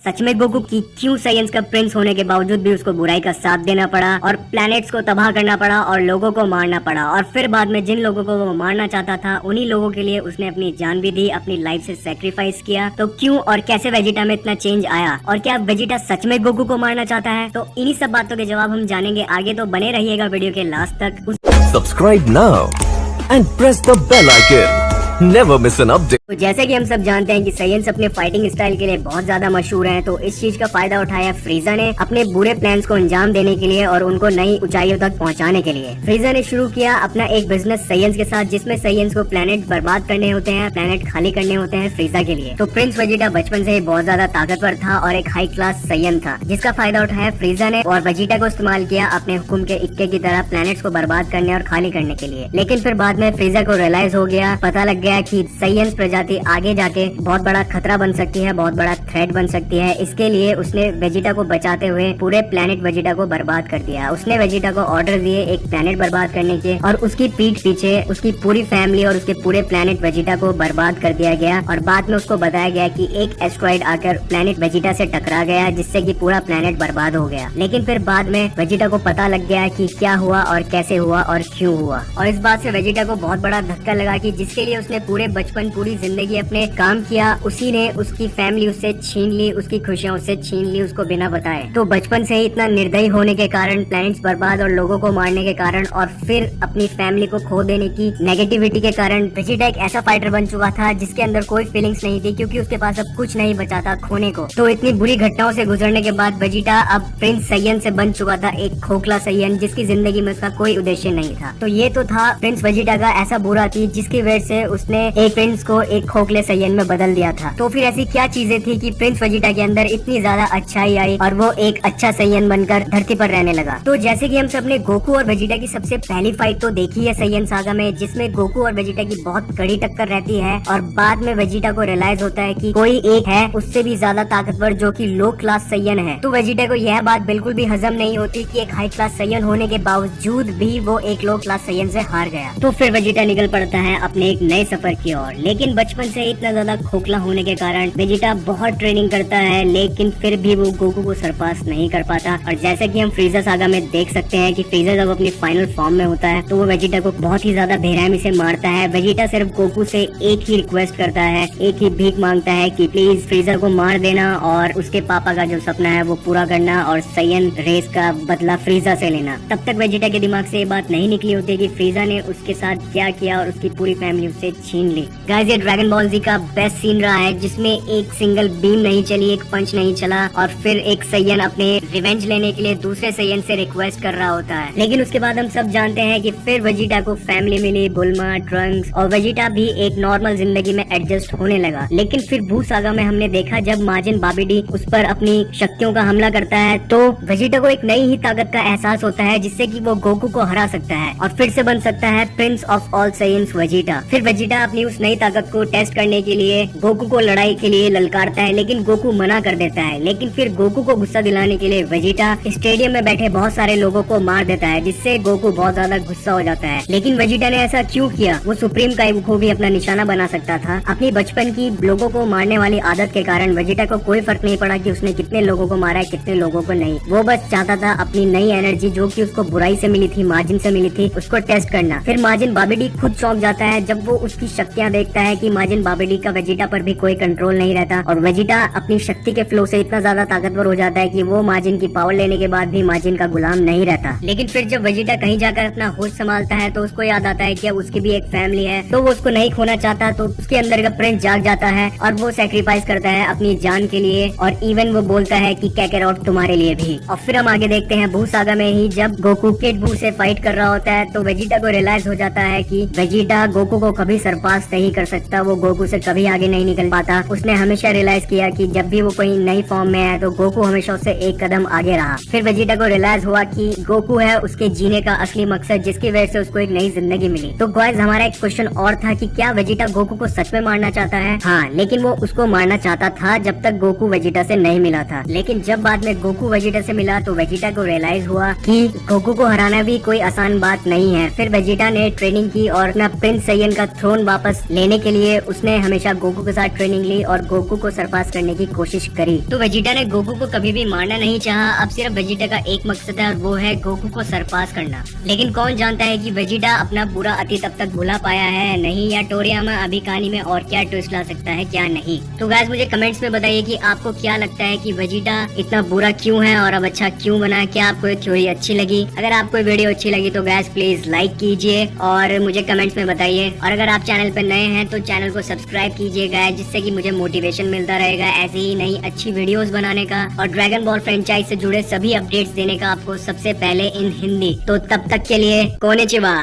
सच में गोकू की क्यों साइयन्स का प्रिंस होने के बावजूद भी उसको बुराई का साथ देना पड़ा और प्लैनेट्स को तबाह करना पड़ा और लोगों को मारना पड़ा, और फिर बाद में जिन लोगों को वो मारना चाहता था उन्हीं लोगों के लिए उसने अपनी जान भी दी, अपनी लाइफ से सेक्रीफाइस किया। तो क्यों और कैसे वेजिटा में इतना चेंज आया, और क्या वेजिटा सच में गोकू को मारना चाहता है? तो इन्हीं सब बातों के जवाब हम जानेंगे आगे, तो बने रहिएगा वीडियो के लास्ट तक। Subscribe now and press the bell icon. Never miss an update. तो जैसे कि हम सब जानते हैं कि साइयन्स अपने फाइटिंग स्टाइल के लिए बहुत ज्यादा मशहूर हैं, तो इस चीज का फायदा उठाया फ्रीजा ने अपने बुरे प्लान्स को अंजाम देने के लिए और उनको नई ऊंचाइयों तक पहुंचाने के लिए। फ्रीजा ने शुरू किया अपना एक बिजनेस साइयन्स के साथ, जिसमें साइयन्स को प्लेनेट बर्बाद करने होते हैं, प्लेनेट खाली करने होते हैं फ्रीजा के लिए। तो प्रिंस वेजिटा बचपन से ही बहुत ज्यादा ताकतवर था और एक हाई क्लास साइयन था, जिसका फायदा उठाया फ्रीजा ने और वेजिटा को इस्तेमाल किया अपने हुक्म के इक्के की तरह प्लैनेट्स को बर्बाद करने और खाली करने के लिए। लेकिन फिर बाद में फ्रीजा को रियलाइज हो गया, पता लग गया कि साइयन्स प्रजाति आगे जाके बहुत बड़ा खतरा बन सकती है, बहुत बड़ा थ्रेट बन सकती है। इसके लिए उसने वेजिटा को बचाते हुए पूरे प्लेनेट वेजिटा को बर्बाद कर दिया। उसने वेजिटा को ऑर्डर दिए एक प्लेनेट बर्बाद करने के, और उसकी पीठ पीछे उसकी पूरी फैमिली और उसके पूरे प्लेनेट वेजिटा को बर्बाद कर दिया गया। और बाद में उसको बताया गया कि एक एस्ट्रॉइड आकर प्लेनेट वेजिटा से टकरा गया, जिससे कि पूरा प्लेनेट बर्बाद हो गया। लेकिन फिर बाद में वेजिटा को पता लग गया कि क्या हुआ और कैसे हुआ और क्यों हुआ, और इस बात से वेजिटा को बहुत बड़ा धक्का लगा कि जिसके लिए उसने पूरे बचपन पूरी जिंदगी अपने काम किया, उसी ने उसकी फैमिली उससे छीन ली, उसकी खुशियाँ उससे छीन ली उसको बिना बताए। तो बचपन से ही इतना निर्दयी होने के कारण, प्लैनेट्स बर्बाद और लोगों को मारने के कारण, और फिर अपनी फैमिली को खो देने की नेगेटिविटी के कारण वेजिटा एक ऐसा फाइटर बन चुका था जिसके अंदर कोई फीलिंग्स नहीं थी, क्योंकि उसके पास अब कुछ नहीं बचा था खोने को। तो इतनी बुरी घटनाओं से गुजरने के बाद वेजिटा अब प्रिंस साइयन से बन चुका था एक खोखला साइयन, जिसकी जिंदगी में उसका कोई उद्देश्य नहीं था। तो ये तो था प्रिंस वेजिटा का ऐसा बुरा थी जिसकी वजह से उसने एक प्रिंस को एक खोखले साइयन में बदल दिया था। तो फिर ऐसी क्या चीजें थी कि प्रिंस वेजिटा के अंदर इतनी ज्यादा अच्छाई आई और वो एक अच्छा साइयन बनकर धरती पर रहने लगा? तो जैसे कि हम सब ने गोकू और वेजिटा की सबसे पहली फाइट तो देखी है साइयन सागा में, जिसमें गोकू और वेजिटा की बहुत कड़ी टक्कर रहती है, और बाद में वेजिटा को रियलाइज होता है कि कोई एक है उससे भी ज्यादा ताकतवर जो कि लो क्लास साइयन है। तो वेजिटा को यह बात बिल्कुल भी हजम नहीं होती कि एक हाई क्लास साइयन होने के बावजूद भी वो एक लो क्लास साइयन से हार गया। तो फिर वेजिटा निकल पड़ता है अपने एक नए सफर की ओर। लेकिन बचपन से इतना ज्यादा खोखला होने के कारण वेजिटा बहुत ट्रेनिंग करता है, लेकिन फिर भी वो गोकू को सरपास नहीं कर पाता। और जैसे कि हम फ्रीजा सागा में देख सकते हैं कि फ्रीजा जब अपनी फाइनल फॉर्म में होता है तो वो वेजिटा को बहुत ही ज्यादा बेरहमी से मारता है। वेजिटा सिर्फ गोकू से एक ही रिक्वेस्ट करता है, एक ही भीख मांगता है कि प्लीज फ्रीजा को मार देना और उसके पापा का जो सपना है वो पूरा करना और साइयन रेस का बदला फ्रीजा से लेना। तब तक वेजिटा के दिमाग से ये बात नहीं निकली होती कि फ्रीजा ने उसके साथ क्या किया और उसकी पूरी फैमिली उससे छीन ली। गाइस, ये ड्रैगन बॉल जी का बेस्ट सीन रहा है, जिसमें एक सिंगल बीम नहीं चली, एक पंच नहीं चला, और फिर एक साइयन अपने रिवेंज लेने के लिए दूसरे साइयन से रिक्वेस्ट कर रहा होता है। लेकिन उसके बाद हम सब जानते हैं कि फिर वेजिटा को फैमिली मिली, बुल्मा, ट्रंक्स, और वेजिटा भी एक नॉर्मल जिंदगी में एडजस्ट होने लगा। लेकिन फिर बू सागा में हमने देखा जब माजिन बाबिडी उस पर अपनी शक्तियों का हमला करता है, तो वेजिटा को एक नई ही ताकत का एहसास होता है, जिससे कि वो गोकू को हरा सकता है और फिर से बन सकता है Prince of all science Vegeta. फिर वेजिटा अपनी उस नई ताकत को टेस्ट करने के लिए गोकू को लड़ाई के लिए ललकारता है, लेकिन गोकू मना कर देता है। लेकिन फिर गोकू को गुस्सा दिलाने के लिए वेजिटा स्टेडियम में बैठे बहुत सारे लोगों को मार देता है, जिससे गोकू बहुत ज्यादा गुस्सा हो जाता है। लेकिन वेजिटा ने ऐसा क्यों किया? वो सुप्रीम काइबू को भी अपना निशाना बना सकता था। अपनी बचपन की लोगों को मारने वाली आदत के कारण वेजिटा को कोई फर्क नहीं पड़ा कि उसने कितने लोगों को मारा है, कितने लोगों को नहीं। वो बस चाहता था अपनी नई एनर्जी जो कि उसको बुराई से मिली थी, मार्जिन से मिली थी, उसको टेस्ट करना। फिर मार्जिन बाबिडी खुद चौंक जाता है जब वो उसकी शक्तियाँ देखता है कि मार्जिन बाबिडी का वेजिटा पर भी कोई कंट्रोल नहीं रहता, और वेजिटा अपनी शक्ति के फ्लो से इतना ज्यादा ताकतवर हो जाता है कि वो मार्जिन की पावर लेने के बाद भी मार्जिन का गुलाम नहीं रहता। लेकिन फिर जब वेजिटा कहीं जाकर अपना होश संभालता है तो उसको याद आता है कि अब उसकी भी एक फैमिली है, तो वो उसको नहीं खोना चाहता। तो उसके अंदर का प्रिंस जाग जाता है और वो सैक्रिफाइस करता है अपनी जान के लिए, और इवन वो बोलता है कि कैकेरॉट तुम्हारे लिए भी। और फिर हम आगे देखते हैं बू सागा में ही जब गोकू किड बू से फाइट कर रहा होता है, तो वेजिटा को रियलाइज हो जाता है कि वेजिटा गोकू को कभी सरपास नहीं कर सकता, वो गोकू से कभी आगे नहीं निकल पाता। उसने हमेशा रियलाइज किया कि जब भी वो कोई नई फॉर्म में है तो गोकू हमेशा उससे एक कदम आगे रहा। फिर वेजिटा को रियलाइज हुआ कि गोकू है उसके जीने का असली मकसद, जिसकी वजह से उसको एक नई जिंदगी मिली। तो गाइस, हमारा एक क्वेश्चन और था कि क्या वेजिटा गोकू को सच में मारना चाहता है? हाँ, लेकिन वो उसको मारना चाहता था जब तक गोकू वेजिटा से नहीं मिला था। लेकिन जब बाद में गोकू वेजिटा से मिला तो वेजिटा को रियलाइज हुआ कि गोकू को हराना भी कोई आसान बात नहीं है। फिर वेजिटा ने ट्रेनिंग की और अपना प्रिंस साइयन का थ्रोन वापस लेने के लिए इसलिए उसने हमेशा गोकू के साथ ट्रेनिंग ली और गोकू को सरपास करने की कोशिश करी। तो वेजिटा ने गोकू को कभी भी मारना नहीं चाहा। अब सिर्फ वेजिटा का एक मकसद है और वो है गोकू को सरपास करना। लेकिन कौन जानता है कि वेजिटा अपना बुरा अतीत अब तक भुला पाया है नहीं, या टोरियामा अभी कहानी में और क्या ट्विस्ट ला सकता है क्या नहीं। तो गाइस मुझे कमेंट्स में बताइए कि आपको क्या लगता है कि वेजिटा इतना बुरा क्यों है और अब अच्छा क्यों बना। क्या आपको ये थ्योरी अच्छी लगी? अगर आपको वीडियो अच्छी लगी तो गाइस प्लीज लाइक कीजिए और मुझे कमेंट्स में बताइए। और अगर आप चैनल पर नए हैं तो चैनल को सब्सक्राइब कीजिएगा, जिससे कि मुझे मोटिवेशन मिलता रहेगा ऐसे ही नई अच्छी वीडियोस बनाने का और ड्रैगन बॉल फ्रेंचाइज से जुड़े सभी अपडेट्स देने का आपको सबसे पहले इन हिंदी। तो तब तक के लिए कोनेचिवा।